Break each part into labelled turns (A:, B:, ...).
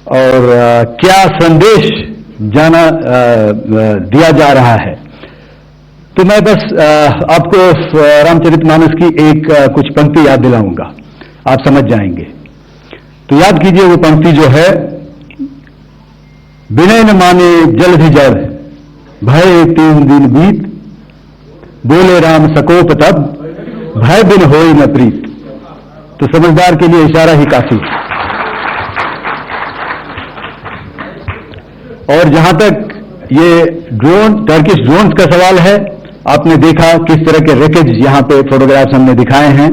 A: और क्या संदेश दिया जा रहा है। तो मैं बस आपको रामचरितमानस की एक कुछ पंक्ति याद दिलाऊंगा, आप समझ जाएंगे। तो याद कीजिए वो पंक्ति जो है, विनय न माने जल भी जड़, भय 3 दिन बीत, बोले राम सकोप तब, भय बिन होई न प्रीत। तो समझदार के लिए इशारा ही काफी। और जहां तक ये ड्रोन, टर्किश ड्रोन्स का सवाल है, आपने देखा किस तरह के रैकेज यहां पे फोटोग्राफ्स हमने दिखाए हैं,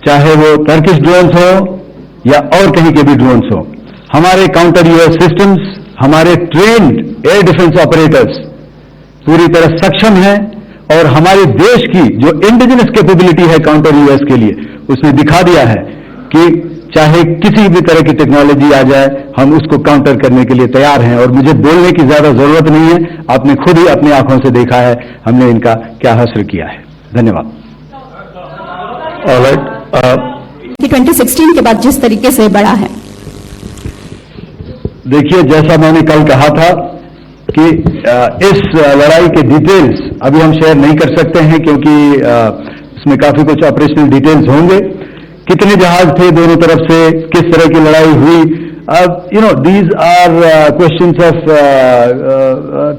A: चाहे वो टर्किश ड्रोन्स हो या और कहीं के भी ड्रोन्स हो। हमारे काउंटर यूएस सिस्टम्स, हमारे ट्रेन्ड एयर डिफेंस ऑपरेटर्स पूरी तरह सक्षम हैं और हमारे देश की जो इंडिजिनस कैपेबिलिटी है काउंटर यूएस के लिए, उसने दिखा दिया है कि चाहे किसी भी तरह की टेक्नोलॉजी आ जाए, हम उसको काउंटर करने के लिए तैयार हैं। और मुझे बोलने की ज्यादा जरूरत नहीं है, आपने खुद ही अपनी आंखों से देखा है हमने इनका क्या हश्र किया है। धन्यवाद।
B: कि 2016 के बाद जिस तरीके से बढ़ा है,
A: देखिए जैसा मैंने कल कहा था कि इस लड़ाई के डिटेल्स अभी हम शेयर नहीं कर सकते हैं, क्योंकि इसमें काफी कुछ ऑपरेशनल डिटेल्स होंगे। कितने जहाज थे दोनों तरफ से, किस तरह की लड़ाई हुई, these are questions of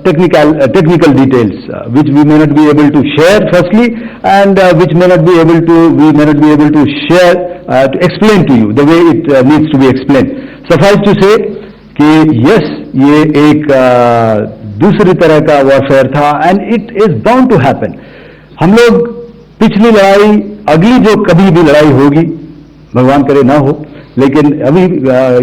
A: technical details which we may not be able to share firstly, and which we may not be able to share to explain to you the way it needs to be explained. Suffice to say कि yes, ये एक दूसरी तरह का warfare था and it is bound to happen. हम लोग पिछली लड़ाई, अगली जो कभी भी लड़ाई होगी, भगवान करे ना हो, लेकिन अभी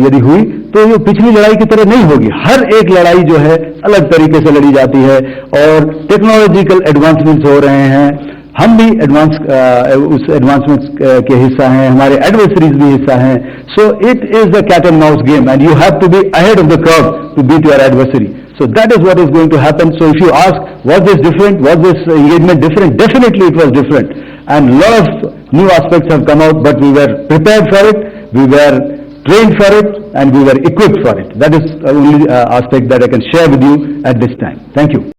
A: यदि हुई तो ये पिछली लड़ाई की तरह नहीं होगी। हर एक लड़ाई जो है अलग तरीके से लड़ी जाती है और टेक्नोलॉजिकल एडवांसमेंट्स हो रहे हैं। हम भी उस एडवांसमेंट्स के हिस्सा हैं, हमारे एडवर्सरीज भी हिस्सा हैं। So it is a cat and mouse game and you have to be ahead of the curve to beat your adversary. So that is what is going to happen. So if you ask, was this different? Was this engagement different? Definitely it was different. And a lot of new aspects have come out, but we were prepared for it, we were trained for it, and we were equipped for it. That is the only aspect that I can share with you at this time. Thank you.